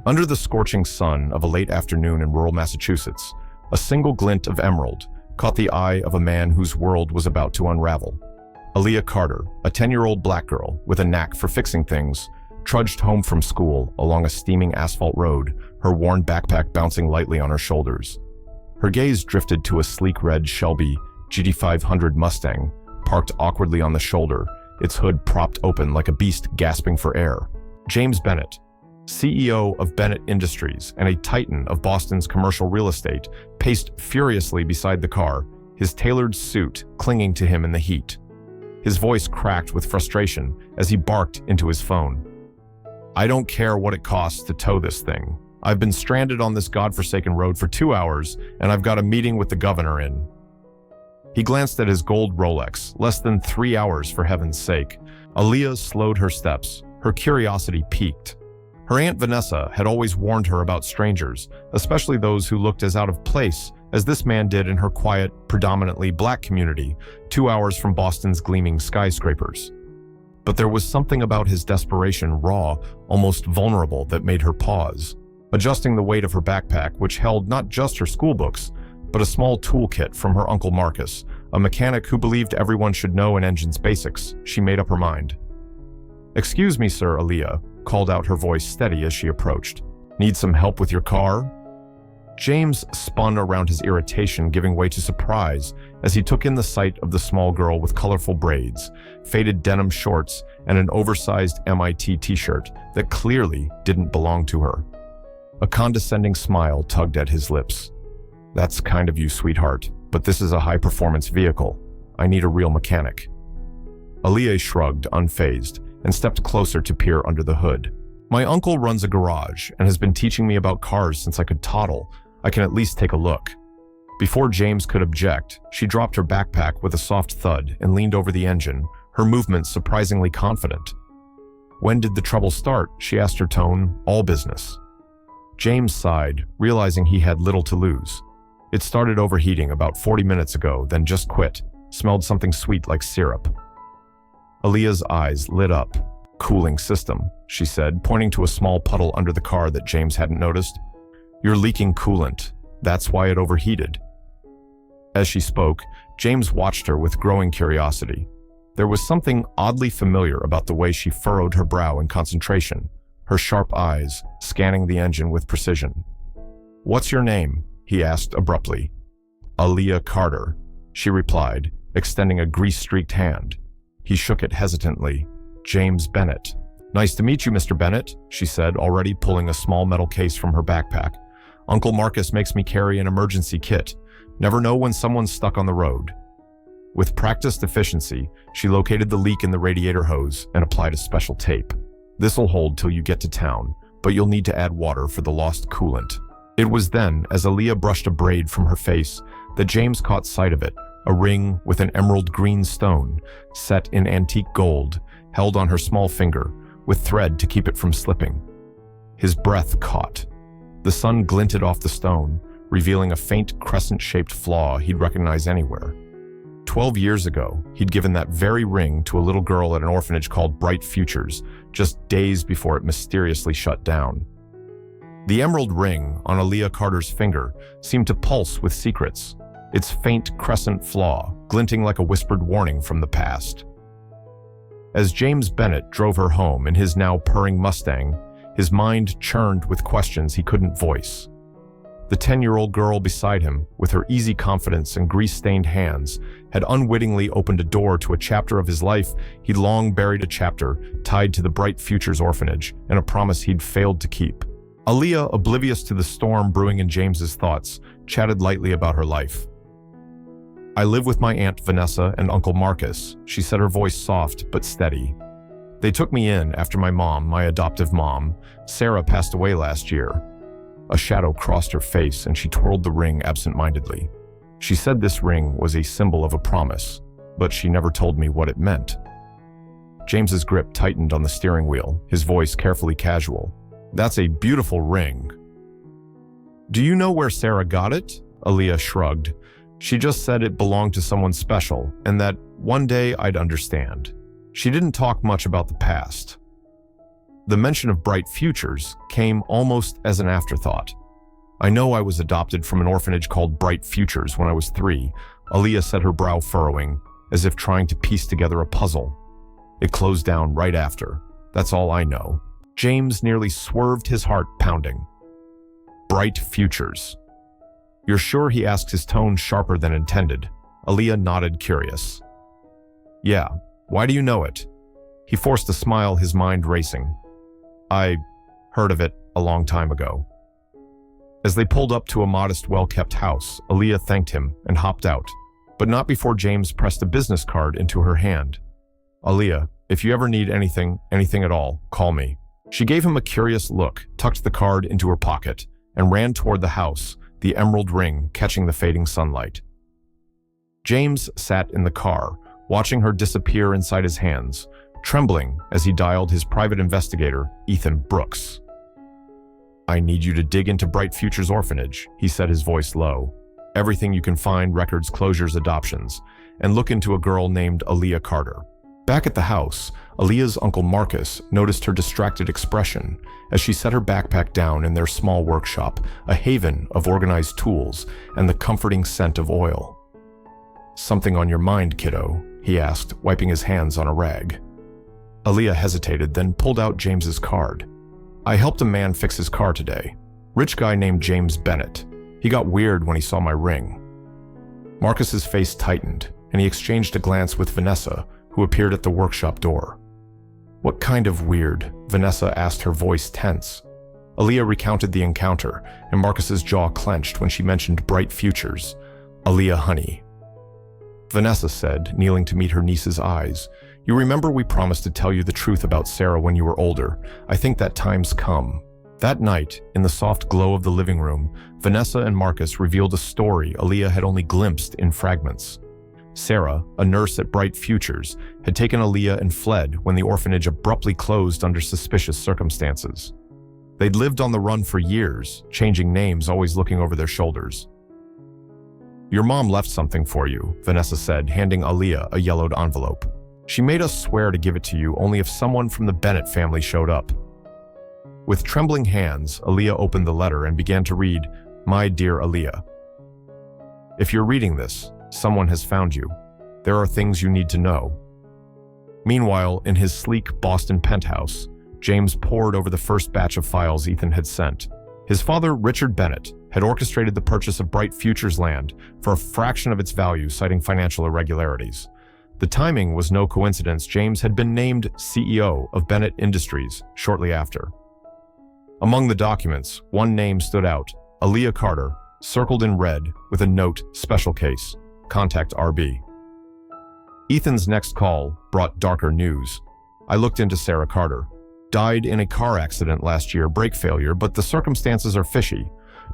Under the scorching sun of a late afternoon in rural Massachusetts, a single glint of emerald caught the eye of a man whose world was about to unravel. Aaliyah Carter, a 10-year-old black girl with a knack for fixing things, trudged home from school along a steaming asphalt road, her worn backpack bouncing lightly on her shoulders. Her gaze drifted to a sleek red Shelby GT500 Mustang, parked awkwardly on the shoulder, its hood propped open like a beast gasping for air. James Bennett, CEO of Bennett Industries and a titan of Boston's commercial real estate, paced furiously beside the car, his tailored suit clinging to him in the heat. His voice cracked with frustration as he barked into his phone. "I don't care what it costs to tow this thing. I've been stranded on this godforsaken road for 2 hours, and I've got a meeting with the governor in." He glanced at his gold Rolex, less than 3 hours for heaven's sake. Aaliyah slowed her steps, her curiosity piqued. Her Aunt Vanessa had always warned her about strangers, especially those who looked as out of place as this man did in her quiet, predominantly black community, 2 hours from Boston's gleaming skyscrapers. But there was something about his desperation, raw, almost vulnerable, that made her pause. Adjusting the weight of her backpack, which held not just her schoolbooks, but a small toolkit from her Uncle Marcus, a mechanic who believed everyone should know an engine's basics, she made up her mind. "Excuse me, sir," Aaliyah called out, her voice steady as she approached. "Need some help with your car?" James spun around, his irritation giving way to surprise as he took in the sight of the small girl with colorful braids, faded denim shorts, and an oversized MIT t-shirt that clearly didn't belong to her. A condescending smile tugged at his lips. "That's kind of you, sweetheart, but this is a high-performance vehicle. I need a real mechanic." Aaliyah shrugged, unfazed, and stepped closer to peer under the hood. "My uncle runs a garage and has been teaching me about cars since I could toddle. I can at least take a look." Before James could object, she dropped her backpack with a soft thud and leaned over the engine, her movements surprisingly confident. "When did the trouble start?" she asked, her tone all business. James sighed, realizing he had little to lose. "It started overheating about 40 minutes ago, then just quit. Smelled something sweet like syrup." Aaliyah's eyes lit up. "Cooling system," she said, pointing to a small puddle under the car that James hadn't noticed. "You're leaking coolant. That's why it overheated." As she spoke, James watched her with growing curiosity. There was something oddly familiar about the way she furrowed her brow in concentration, her sharp eyes scanning the engine with precision. "What's your name?" he asked abruptly. "Aaliyah Carter," she replied, extending a grease-streaked hand. He shook it hesitantly. "James Bennett." "Nice to meet you, Mr. Bennett," she said, already pulling a small metal case from her backpack. "Uncle Marcus makes me carry an emergency kit. Never know when someone's stuck on the road." With practiced efficiency, she located the leak in the radiator hose and applied a special tape. "This'll hold till you get to town, but you'll need to add water for the lost coolant." It was then, as Aaliyah brushed a braid from her face, that James caught sight of it, a ring with an emerald green stone, set in antique gold, held on her small finger, with thread to keep it from slipping. His breath caught. The sun glinted off the stone, revealing a faint crescent-shaped flaw he'd recognize anywhere. 12 years ago, he'd given that very ring to a little girl at an orphanage called Bright Futures, just days before it mysteriously shut down. The emerald ring on Aaliyah Carter's finger seemed to pulse with secrets, its faint crescent flaw glinting like a whispered warning from the past. As James Bennett drove her home in his now purring Mustang, his mind churned with questions he couldn't voice. The 10-year-old girl beside him, with her easy confidence and grease-stained hands, had unwittingly opened a door to a chapter of his life he'd long buried, a chapter tied to the Bright Futures orphanage and a promise he'd failed to keep. Aaliyah, oblivious to the storm brewing in James's thoughts, chatted lightly about her life. "I live with my Aunt Vanessa and Uncle Marcus," she said, her voice soft but steady. "They took me in after my mom, my adoptive mom, Sarah, passed away last year." A shadow crossed her face and she twirled the ring absent-mindedly. She said this ring was a symbol of a promise, but she never told me what it meant. James's grip tightened on the steering wheel, his voice carefully casual. "That's a beautiful ring." "Do you know where Sarah got it?" Aaliyah shrugged. "She just said it belonged to someone special, and that one day I'd understand. She didn't talk much about the past." The mention of bright futures came almost as an afterthought. I know I was adopted from an orphanage called Bright Futures when I was 3, Aaliyah said, her brow furrowing, as if trying to piece together a puzzle. It closed down right after. That's all I know. James nearly swerved, his heart pounding. Bright futures. You're sure? He asked, his tone sharper than intended. Aaliyah nodded, curious. Yeah, why do you know it? He forced a smile, his mind racing. I heard of it a long time ago. As they pulled up to a modest, well-kept house, Aaliyah thanked him and hopped out, but not before James pressed a business card into her hand. Aaliyah, if you ever need anything at all, call me. She gave him a curious look, tucked the card into her pocket, and ran toward the house, the emerald ring catching the fading sunlight. James sat in the car, watching her disappear inside his hands, trembling as he dialed his private investigator, Ethan Brooks. I need you to dig into Bright Futures Orphanage, he said, his voice low. Everything you can find, records, closures, adoptions, and look into a girl named Aaliyah Carter. Back at the house, Aaliyah's uncle Marcus noticed her distracted expression as she set her backpack down in their small workshop, a haven of organized tools and the comforting scent of oil. Something on your mind, kiddo? He asked, wiping his hands on a rag. Aaliyah hesitated, then pulled out James's card. I helped a man fix his car today. Rich guy named James Bennett. He got weird when he saw my ring. Marcus's face tightened, and he exchanged a glance with Vanessa, who appeared at the workshop door. What kind of weird? Vanessa asked, her voice tense. Aaliyah recounted the encounter, and Marcus's jaw clenched when she mentioned Bright Futures. Aaliyah, honey. Vanessa said, kneeling to meet her niece's eyes, you remember we promised to tell you the truth about Sarah when you were older. I think that time's come. That night, in the soft glow of the living room, Vanessa and Marcus revealed a story Aaliyah had only glimpsed in fragments. Sarah, a nurse at Bright Futures, had taken Aaliyah and fled when the orphanage abruptly closed under suspicious circumstances. They'd lived on the run for years, changing names, always looking over their shoulders. Your mom left something for you, Vanessa said, handing Aaliyah a yellowed envelope. She made us swear to give it to you only if someone from the Bennett family showed up. With trembling hands, Aaliyah opened the letter and began to read, My dear Aaliyah. If you're reading this, someone has found you. There are things you need to know. Meanwhile, in his sleek Boston penthouse, James pored over the first batch of files Ethan had sent. His father, Richard Bennett, had orchestrated the purchase of Bright Futures land for a fraction of its value, citing financial irregularities. The timing was no coincidence. James had been named CEO of Bennett Industries shortly after. Among the documents, one name stood out, Aaliyah Carter, circled in red with a note, special case, contact RB. Ethan's next call brought darker news. I looked into Sarah Carter. Died in a car accident last year, brake failure, but the circumstances are fishy.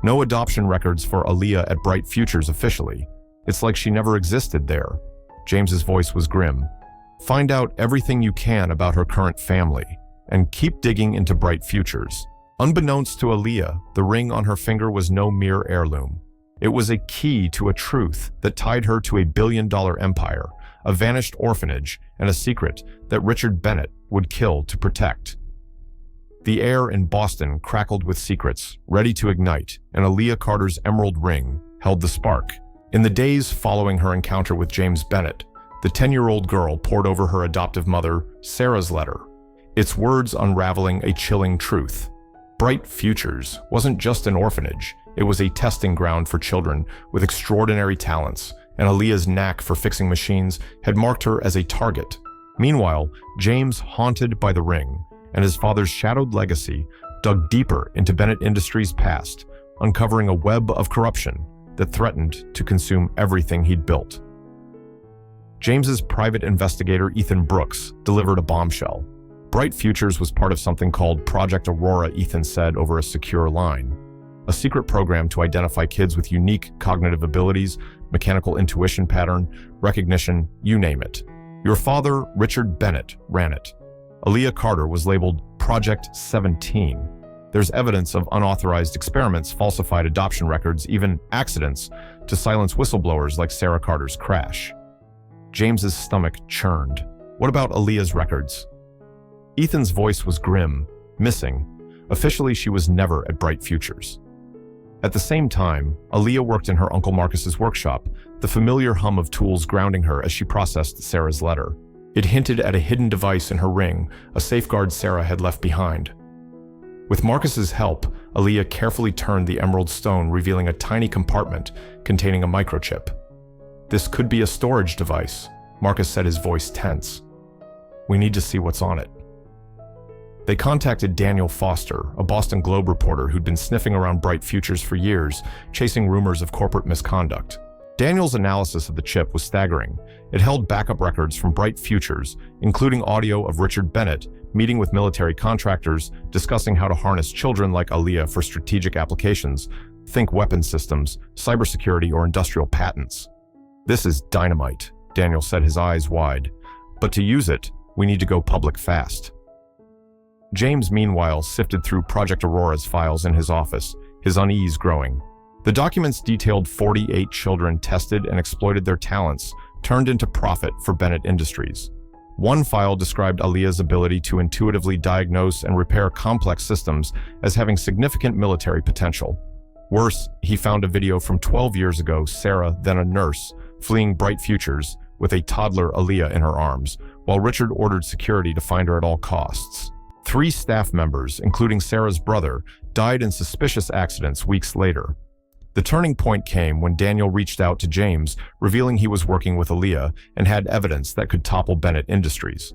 No adoption records for Aaliyah at Bright Futures officially. It's like she never existed there. James's voice was grim. Find out everything you can about her current family, and keep digging into Bright Futures. Unbeknownst to Aaliyah, the ring on her finger was no mere heirloom. It was a key to a truth that tied her to a billion-dollar empire, a vanished orphanage, and a secret that Richard Bennett would kill to protect. The air in Boston crackled with secrets, ready to ignite, and Aaliyah Carter's emerald ring held the spark. In the days following her encounter with James Bennett, the 10-year-old girl pored over her adoptive mother, Sarah's letter, its words unraveling a chilling truth. Bright Futures wasn't just an orphanage, it was a testing ground for children with extraordinary talents, and Aaliyah's knack for fixing machines had marked her as a target. Meanwhile, James, haunted by the ring, and his father's shadowed legacy, dug deeper into Bennett Industries' past, uncovering a web of corruption that threatened to consume everything he'd built. James's private investigator, Ethan Brooks, delivered a bombshell. Bright Futures was part of something called Project Aurora, Ethan said over a secure line. A secret program to identify kids with unique cognitive abilities, mechanical intuition pattern, recognition, you name it. Your father, Richard Bennett, ran it. Aaliyah Carter was labeled Project 17. There's evidence of unauthorized experiments, falsified adoption records, even accidents to silence whistleblowers like Sarah Carter's crash. James's stomach churned. What about Aaliyah's records? Ethan's voice was grim. missing. Officially, she was never at Bright Futures. At the same time, Aaliyah worked in her Uncle Marcus's workshop, the familiar hum of tools grounding her as she processed Sarah's letter. It hinted at a hidden device in her ring, a safeguard Sarah had left behind. With Marcus's help, Aaliyah carefully turned the emerald stone, revealing a tiny compartment containing a microchip. This could be a storage device, Marcus said, his voice tense. We need to see what's on it. They contacted Daniel Foster, a Boston Globe reporter who'd been sniffing around Bright Futures for years, chasing rumors of corporate misconduct. Daniel's analysis of the chip was staggering. It held backup records from Bright Futures, including audio of Richard Bennett meeting with military contractors, discussing how to harness children like Aaliyah for strategic applications, think weapons systems, cybersecurity, or industrial patents. This is dynamite, Daniel said, his eyes wide. But to use it, we need to go public fast. James, meanwhile, sifted through Project Aurora's files in his office, his unease growing. The documents detailed 48 children tested and exploited their talents, turned into profit for Bennett Industries. One file described Aaliyah's ability to intuitively diagnose and repair complex systems as having significant military potential. Worse, he found a video from 12 years ago, Sarah, then a nurse, fleeing Bright Futures with a toddler Aaliyah in her arms, while Richard ordered security to find her at all costs. 3 staff members, including Sarah's brother, died in suspicious accidents weeks later. The turning point came when Daniel reached out to James, revealing he was working with Aaliyah and had evidence that could topple Bennett Industries.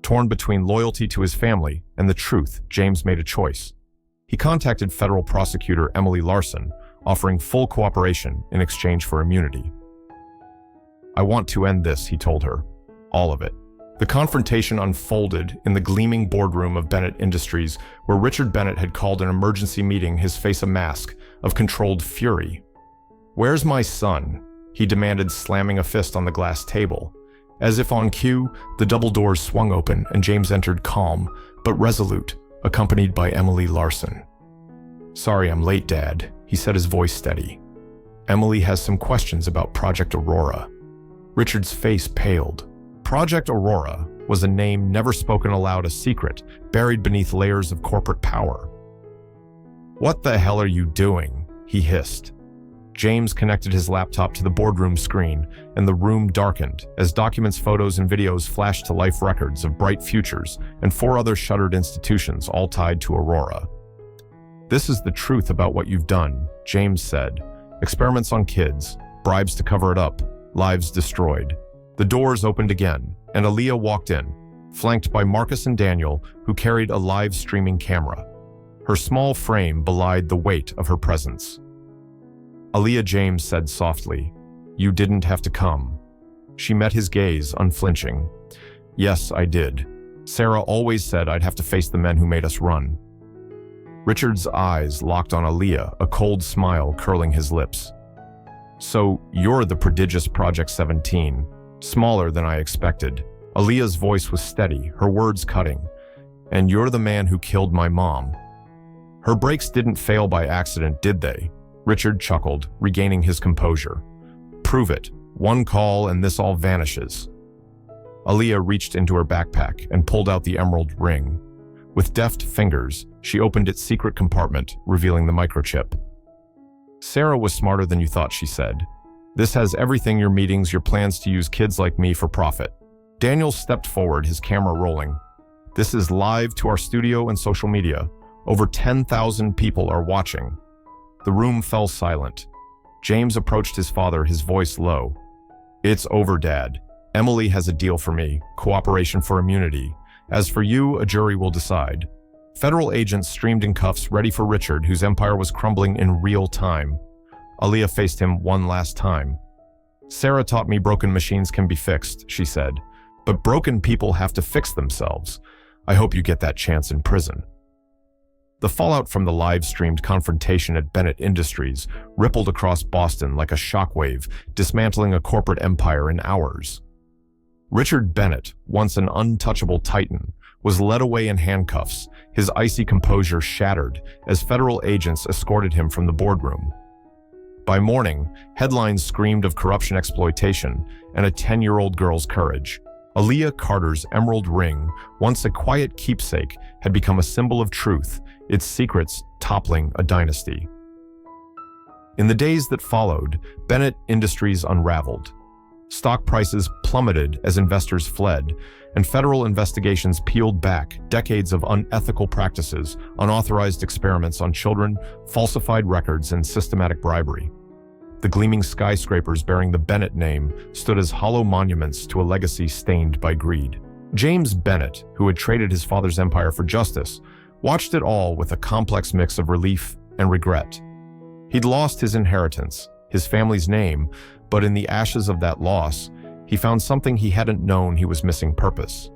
Torn between loyalty to his family and the truth, James made a choice. He contacted federal prosecutor Emily Larson, offering full cooperation in exchange for immunity. I want to end this, he told her. All of it. The confrontation unfolded in the gleaming boardroom of Bennett Industries, where Richard Bennett had called an emergency meeting, his face a mask of controlled fury. Where's my son? He demanded, slamming a fist on the glass table. As if on cue, the double doors swung open and James entered, calm but resolute, accompanied by Emily Larson. Sorry I'm late, Dad, he said, his voice steady. Emily has some questions about Project Aurora. Richard's face paled. Project Aurora was a name never spoken aloud, a secret buried beneath layers of corporate power. What the hell are you doing? He hissed. James connected his laptop to the boardroom screen, and the room darkened as documents, photos, and videos flashed to life records of Bright Futures and 4 other shuttered institutions, all tied to Aurora. This is the truth about what you've done, James said. Experiments on kids, bribes to cover it up, lives destroyed. The doors opened again, and Aaliyah walked in, flanked by Marcus and Daniel, who carried a live streaming camera. Her small frame belied the weight of her presence. Aaliyah, James said softly, "You didn't have to come." She met his gaze, unflinching. "Yes, I did. Sarah always said I'd have to face the men who made us run." Richard's eyes locked on Aaliyah, a cold smile curling his lips. "So you're the prodigious Project 17. Smaller than I expected." Aaliyah's voice was steady, her words cutting. "And you're the man who killed my mom." Her brakes didn't fail by accident, did they? Richard chuckled, regaining his composure. "Prove it. One call and this all vanishes." Aaliyah reached into her backpack and pulled out the emerald ring. With deft fingers, she opened its secret compartment, revealing the microchip. "Sarah was smarter than you thought," she said. "This has everything: your meetings, your plans to use kids like me for profit." Daniel stepped forward, his camera rolling. "This is live to our studio and social media. Over 10,000 people are watching." The room fell silent. James approached his father, his voice low. "It's over, Dad. Emily has a deal for me, cooperation for immunity. As for you, a jury will decide." Federal agents streamed in cuffs, ready for Richard, whose empire was crumbling in real time. Aaliyah faced him one last time. "Sarah taught me broken machines can be fixed," she said. "But broken people have to fix themselves. I hope you get that chance in prison." The fallout from the live-streamed confrontation at Bennett Industries rippled across Boston like a shockwave, dismantling a corporate empire in hours. Richard Bennett, once an untouchable titan, was led away in handcuffs, his icy composure shattered as federal agents escorted him from the boardroom. By morning, headlines screamed of corruption, exploitation, and a 10-year-old girl's courage. Aaliyah Carter's emerald ring, once a quiet keepsake, had become a symbol of truth, its secrets toppling a dynasty. In the days that followed, Bennett Industries unraveled. Stock prices plummeted as investors fled, and federal investigations peeled back decades of unethical practices, unauthorized experiments on children, falsified records, and systematic bribery. The gleaming skyscrapers bearing the Bennett name stood as hollow monuments to a legacy stained by greed. James Bennett, who had traded his father's empire for justice, watched it all with a complex mix of relief and regret. He'd lost his inheritance, his family's name, but in the ashes of that loss, he found something he hadn't known: he was missing purpose.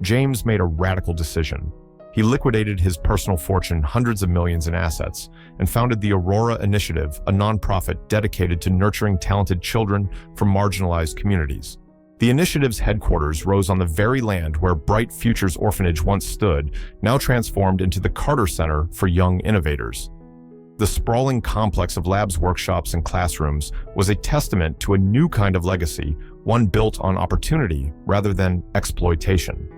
James made a radical decision. He liquidated his personal fortune, hundreds of millions in assets, and founded the Aurora Initiative, a nonprofit dedicated to nurturing talented children from marginalized communities. The initiative's headquarters rose on the very land where Bright Futures Orphanage once stood, now transformed into the Carter Center for Young Innovators. The sprawling complex of labs, workshops, and classrooms was a testament to a new kind of legacy, one built on opportunity rather than exploitation.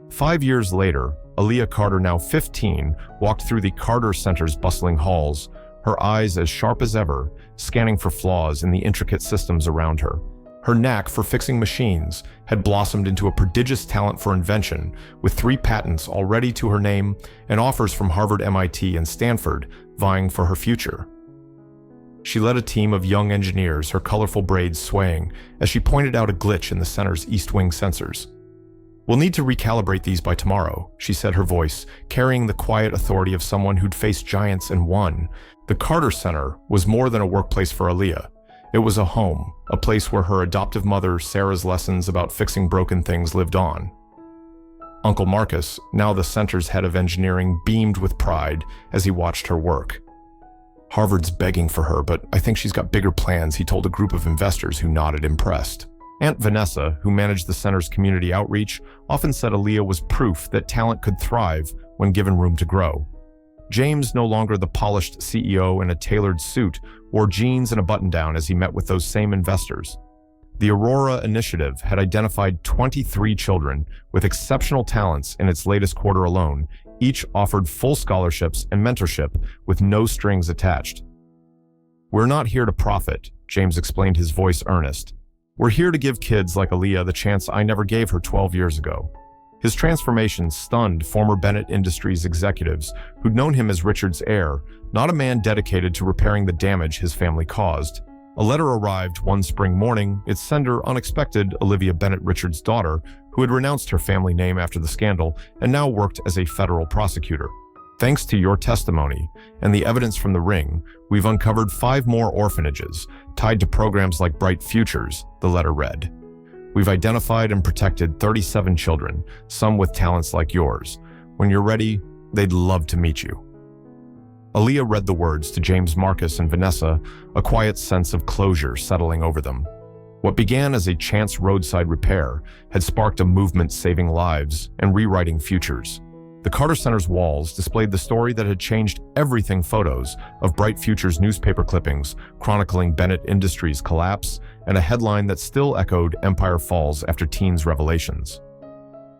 5 years later, Aaliyah Carter, now 15, walked through the Carter Center's bustling halls, her eyes as sharp as ever, scanning for flaws in the intricate systems around her. Her knack for fixing machines had blossomed into a prodigious talent for invention, with 3 patents already to her name and offers from Harvard, MIT, and Stanford vying for her future. She led a team of young engineers, her colorful braids swaying as she pointed out a glitch in the center's east wing sensors. "We'll need to recalibrate these by tomorrow," she said, her voice carrying the quiet authority of someone who'd faced giants and won. The Carter Center was more than a workplace for Aaliyah. It was a home, a place where her adoptive mother, Sarah's lessons about fixing broken things lived on. Uncle Marcus, now the center's head of engineering, beamed with pride as he watched her work. "Harvard's begging for her, but I think she's got bigger plans," he told a group of investors who nodded impressed. Aunt Vanessa, who managed the center's community outreach, often said Aaliyah was proof that talent could thrive when given room to grow. James, no longer the polished CEO in a tailored suit, wore jeans and a button-down as he met with those same investors. The Aurora Initiative had identified 23 children with exceptional talents in its latest quarter alone, each offered full scholarships and mentorship with no strings attached. "We're not here to profit," James explained, his voice earnest. "We're here to give kids like Aaliyah the chance I never gave her 12 years ago." His transformation stunned former Bennett Industries executives who'd known him as Richard's heir, not a man dedicated to repairing the damage his family caused. A letter arrived one spring morning, its sender unexpected: Aaliyah Bennett, Richard's daughter, who had renounced her family name after the scandal and now worked as a federal prosecutor. "Thanks to your testimony and the evidence from the ring, we've uncovered 5 more orphanages tied to programs like Bright Futures," the letter read. "We've identified and protected 37 children, some with talents like yours. When you're ready, they'd love to meet you." Aaliyah read the words to James, Marcus, and Vanessa, a quiet sense of closure settling over them. What began as a chance roadside repair had sparked a movement saving lives and rewriting futures. The Carter Center's walls displayed the story that had changed everything: photos of Bright Futures newspaper clippings chronicling Bennett Industries' collapse, and a headline that still echoed Empire Falls after teens' revelations.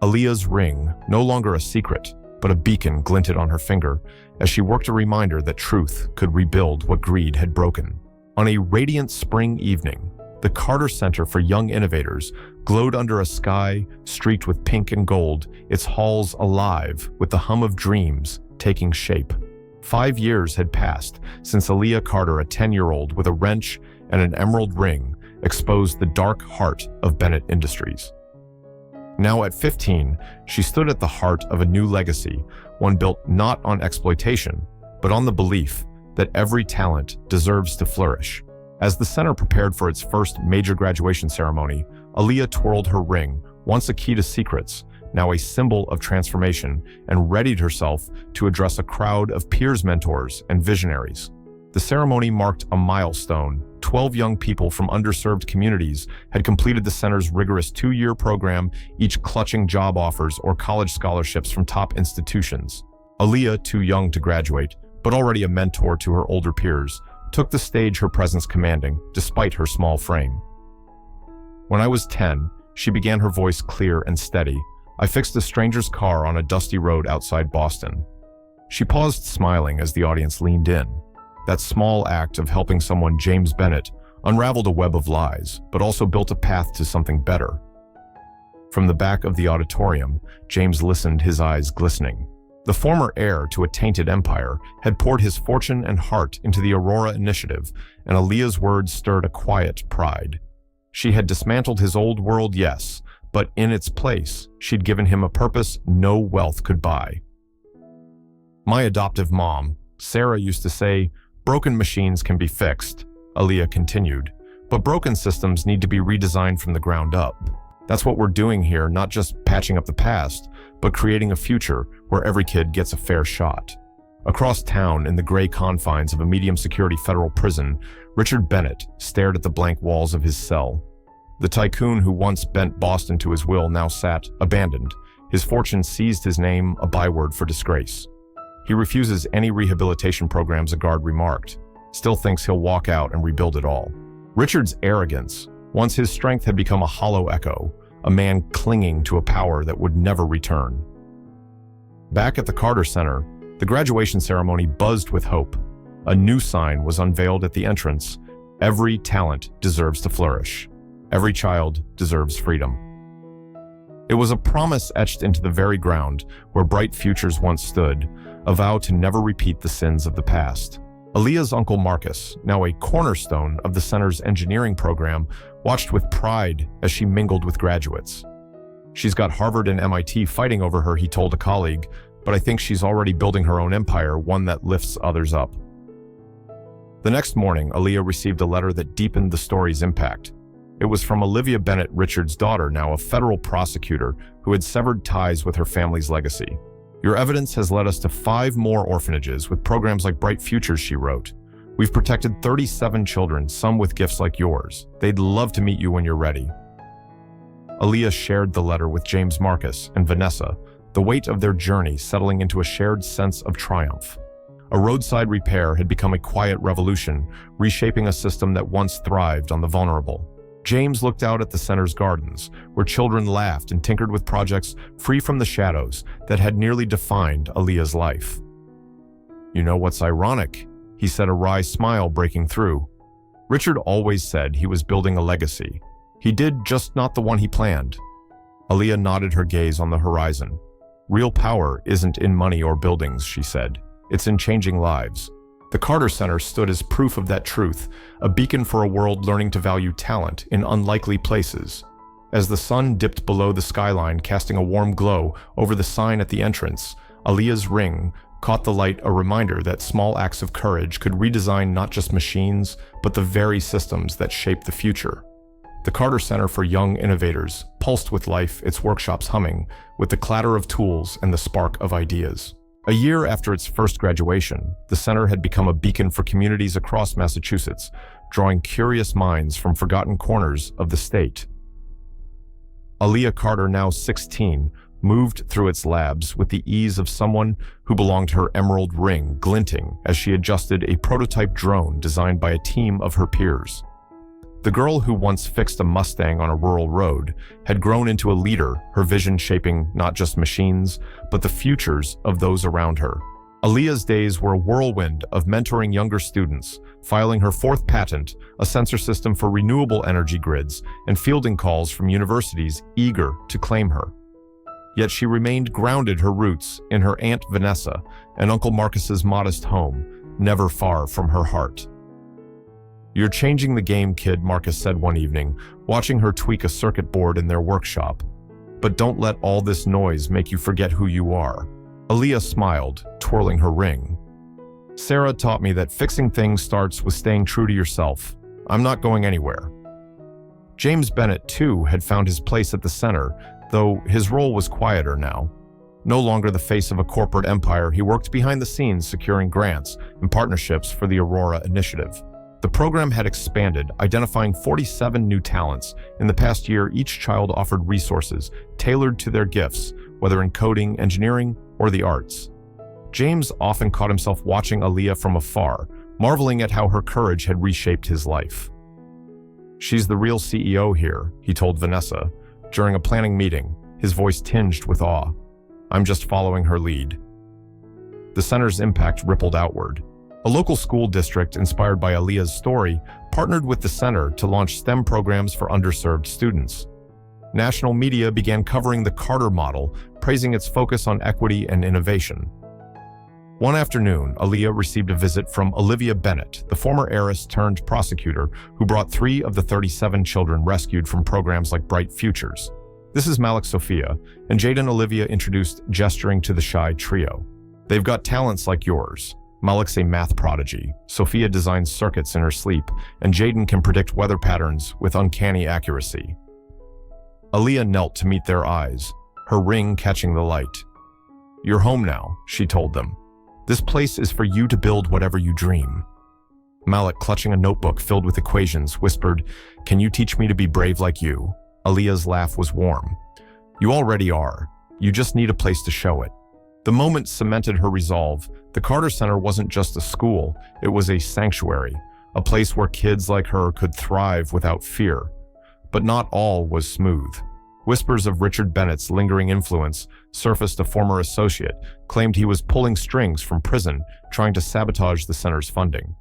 Aaliyah's ring, no longer a secret, but a beacon, glinted on her finger as she worked a reminder that truth could rebuild what greed had broken. On a radiant spring evening, the Carter Center for Young Innovators glowed under a sky streaked with pink and gold, its halls alive with the hum of dreams taking shape. 5 years had passed since Aaliyah Carter, a 10-year-old with a wrench and an emerald ring, exposed the dark heart of Bennett Industries. Now at 15, she stood at the heart of a new legacy, one built not on exploitation, but on the belief that every talent deserves to flourish. As the center prepared for its first major graduation ceremony, Aaliyah twirled her ring, once a key to secrets, now a symbol of transformation, and readied herself to address a crowd of peers, mentors, and visionaries. The ceremony marked a milestone. 12 young people from underserved communities had completed the center's rigorous 2-year program, each clutching job offers or college scholarships from top institutions. Aaliyah, too young to graduate, but already a mentor to her older peers, took the stage, her presence commanding, despite her small frame. When I was 10, she began, her voice clear and steady. I fixed a stranger's car on a dusty road outside Boston. She paused, smiling as the audience leaned in. That small act of helping someone, James Bennett, unraveled a web of lies, but also built a path to something better. From the back of the auditorium, James listened, his eyes glistening. The former heir to a tainted empire had poured his fortune and heart into the Aurora Initiative, and Aaliyah's words stirred a quiet pride. She had dismantled his old world, yes, but in its place, she'd given him a purpose no wealth could buy. My adoptive mom, Sarah, used to say, "Broken machines can be fixed," Aaliyah continued, "but broken systems need to be redesigned from the ground up. That's what we're doing here, not just patching up the past, but creating a future where every kid gets a fair shot." Across town, in the gray confines of a medium-security federal prison, Richard Bennett stared at the blank walls of his cell. The tycoon who once bent Boston to his will now sat, abandoned. His fortune seized his name, a byword for disgrace. He refuses any rehabilitation programs, a guard remarked. Still thinks he'll walk out and rebuild it all. Richard's arrogance, once his strength, had become a hollow echo, a man clinging to a power that would never return. Back at the Carter Center, the graduation ceremony buzzed with hope. A new sign was unveiled at the entrance: "Every talent deserves to flourish. Every child deserves freedom." It was a promise etched into the very ground where bright futures once stood, a vow to never repeat the sins of the past. Aaliyah's uncle Marcus, now a cornerstone of the center's engineering program, watched with pride as she mingled with graduates. "She's got Harvard and MIT fighting over her," he told a colleague, "but I think she's already building her own empire, one that lifts others up." The next morning, Aaliyah received a letter that deepened the story's impact. It was from Aaliyah Bennett, Richard's daughter, now a federal prosecutor who had severed ties with her family's legacy. "Your evidence has led us to 5 more orphanages with programs like Bright Futures," she wrote. "We've protected 37 children, some with gifts like yours. They'd love to meet you when you're ready." Aaliyah shared the letter with James, Marcus, and Vanessa, the weight of their journey settling into a shared sense of triumph. A roadside repair had become a quiet revolution, reshaping a system that once thrived on the vulnerable. James looked out at the center's gardens, where children laughed and tinkered with projects free from the shadows that had nearly defined Aaliyah's life. "You know what's ironic?" he said, a wry smile breaking through. "Richard always said he was building a legacy. He did, just not the one he planned." Aaliyah nodded, her gaze on the horizon. "Real power isn't in money or buildings," she said. "It's in changing lives." The Carter Center stood as proof of that truth, a beacon for a world learning to value talent in unlikely places. As the sun dipped below the skyline, casting a warm glow over the sign at the entrance, Aaliyah's ring caught the light, a reminder that small acts of courage could redesign not just machines, but the very systems that shape the future. The Carter Center for Young Innovators pulsed with life, its workshops humming with the clatter of tools and the spark of ideas. A year after its first graduation, the center had become a beacon for communities across Massachusetts, drawing curious minds from forgotten corners of the state. Aaliyah Carter, now 16, moved through its labs with the ease of someone who belonged to her emerald ring glinting as she adjusted a prototype drone designed by a team of her peers. The girl who once fixed a Mustang on a rural road had grown into a leader, her vision shaping not just machines, but the futures of those around her. Aaliyah's days were a whirlwind of mentoring younger students, filing her 4th patent, a sensor system for renewable energy grids, and fielding calls from universities eager to claim her. Yet she remained grounded, her roots in her Aunt Vanessa and Uncle Marcus's modest home, never far from her heart. "You're changing the game, kid," Marcus said one evening, watching her tweak a circuit board in their workshop. "But don't let all this noise make you forget who you are." Aaliyah smiled, twirling her ring. "Sarah taught me that fixing things starts with staying true to yourself. I'm not going anywhere." James Bennett, too, had found his place at the center, though his role was quieter now. No longer the face of a corporate empire, he worked behind the scenes, securing grants and partnerships for the Aurora Initiative. The program had expanded, identifying 47 new talents. In the past year, each child offered resources tailored to their gifts, whether in coding, engineering, or the arts. James often caught himself watching Aaliyah from afar, marveling at how her courage had reshaped his life. "She's the real CEO here," he told Vanessa. During a planning meeting, his voice tinged with awe. "I'm just following her lead." The center's impact rippled outward. A local school district inspired by Aaliyah's story partnered with the center to launch STEM programs for underserved students. National media began covering the Carter model, praising its focus on equity and innovation. One afternoon, Aaliyah received a visit from Aaliyah Bennett, the former heiress turned prosecutor who brought 3 of the 37 children rescued from programs like Bright Futures. "This is Malik Sophia," and Jade and Olivia introduced, gesturing to the shy trio. "They've got talents like yours. Malik's a math prodigy. Sophia designs circuits in her sleep, and Jaden can predict weather patterns with uncanny accuracy." Aaliyah knelt to meet their eyes, her ring catching the light. "You're home now," she told them. "This place is for you to build whatever you dream." Malik, clutching a notebook filled with equations, whispered, "Can you teach me to be brave like you?" Aaliyah's laugh was warm. "You already are. You just need a place to show it." The moment cemented her resolve. The Carter Center wasn't just a school, it was a sanctuary, a place where kids like her could thrive without fear. But not all was smooth. Whispers of Richard Bennett's lingering influence surfaced. A former associate claimed he was pulling strings from prison, trying to sabotage the center's funding.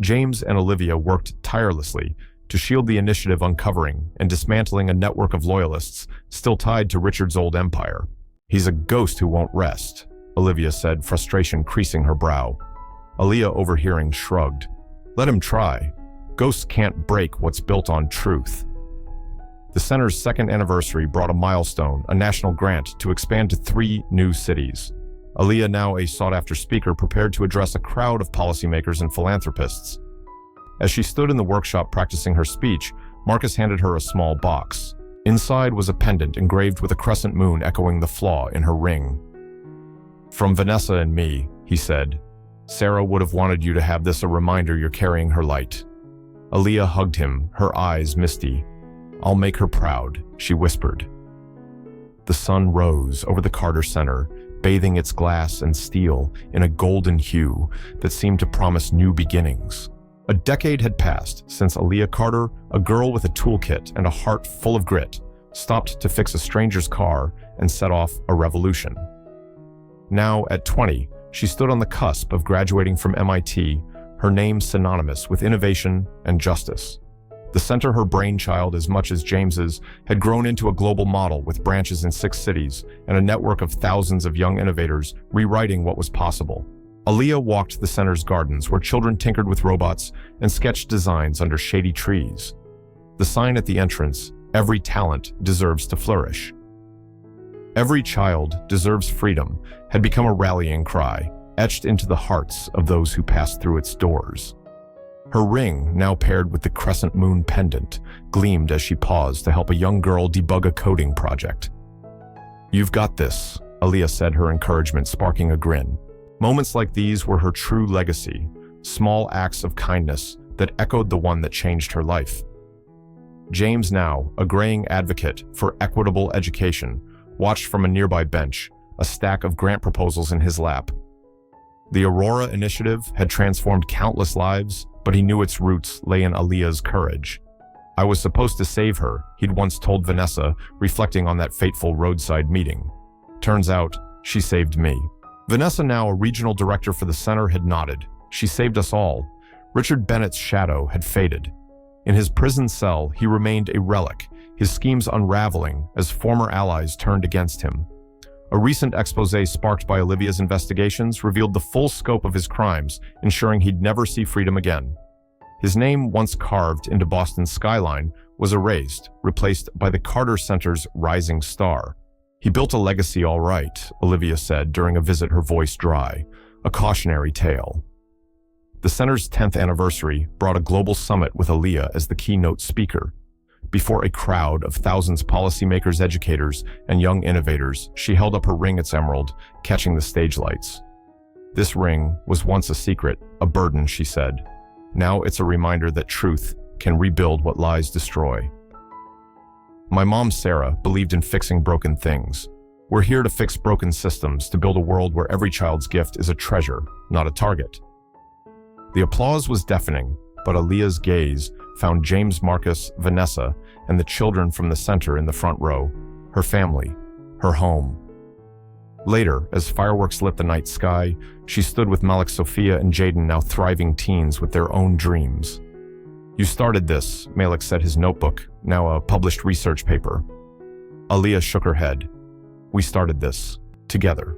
James and Olivia worked tirelessly to shield the initiative, uncovering and dismantling a network of loyalists still tied to Richard's old empire. "He's a ghost who won't rest," Olivia said, frustration creasing her brow. Aaliyah, overhearing, shrugged. "Let him try. Ghosts can't break what's built on truth." The center's second anniversary brought a milestone, a national grant to expand to 3 new cities. Aaliyah, now a sought-after speaker, prepared to address a crowd of policymakers and philanthropists. As she stood in the workshop practicing her speech, Marcus handed her a small box. Inside was a pendant engraved with a crescent moon echoing the flaw in her ring. "From Vanessa and me," he said. "Sarah would have wanted you to have this, a reminder you're carrying her light." Aaliyah hugged him, her eyes misty. "I'll make her proud," she whispered. The sun rose over the Carter Center, bathing its glass and steel in a golden hue that seemed to promise new beginnings. A decade had passed since Aaliyah Carter, a girl with a toolkit and a heart full of grit, stopped to fix a stranger's car and set off a revolution. Now, at 20, she stood on the cusp of graduating from MIT, her name synonymous with innovation and justice. The center, her brainchild as much as James's, had grown into a global model with branches in 6 cities and a network of thousands of young innovators rewriting what was possible. Aaliyah walked the center's gardens where children tinkered with robots and sketched designs under shady trees. The sign at the entrance, "Every talent deserves to flourish." "Every child deserves freedom," had become a rallying cry, etched into the hearts of those who passed through its doors. Her ring, now paired with the crescent moon pendant, gleamed as she paused to help a young girl debug a coding project. "You've got this," Aaliyah said, her encouragement sparking a grin. Moments like these were her true legacy, small acts of kindness that echoed the one that changed her life. James, now a graying advocate for equitable education, watched from a nearby bench, a stack of grant proposals in his lap. The Aurora Initiative had transformed countless lives, but he knew its roots lay in Aaliyah's courage. "I was supposed to save her," he'd once told Vanessa, reflecting on that fateful roadside meeting. "Turns out, she saved me." Vanessa, now a regional director for the center, had nodded. "She saved us all." Richard Bennett's shadow had faded. In his prison cell, he remained a relic, his schemes unraveling as former allies turned against him. A recent expose sparked by Olivia's investigations revealed the full scope of his crimes, ensuring he'd never see freedom again. His name, once carved into Boston's skyline, was erased, replaced by the Carter Center's rising star. "He built a legacy all right," Olivia said during a visit, her voice dry, a cautionary tale. The center's 10th anniversary brought a global summit with Aaliyah as the keynote speaker. Before a crowd of thousands of policymakers, educators, and young innovators, she held up her ring, its emerald, catching the stage lights. "This ring was once a secret, a burden," she said. "Now it's a reminder that truth can rebuild what lies destroy." "My mom, Sarah, believed in fixing broken things. We're here to fix broken systems, to build a world where every child's gift is a treasure, not a target." The applause was deafening, but Aaliyah's gaze, found James, Marcus, Vanessa, and the children from the center in the front row, her family, her home. Later, as fireworks lit the night sky, she stood with Malik, Sophia, and Jaden, now thriving teens with their own dreams. "You started this," Malik said, his notebook, now a published research paper. Aaliyah shook her head. "We started this, together."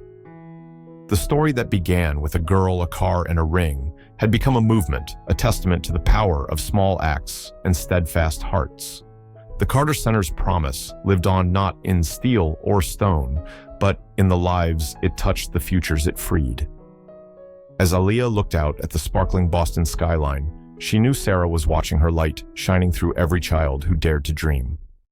The story that began with a girl, a car, and a ring had become a movement, a testament to the power of small acts and steadfast hearts. The Carter Center's promise lived on not in steel or stone, but in the lives it touched, the futures it freed. As Aaliyah looked out at the sparkling Boston skyline, she knew Sarah was watching her light shining through every child who dared to dream.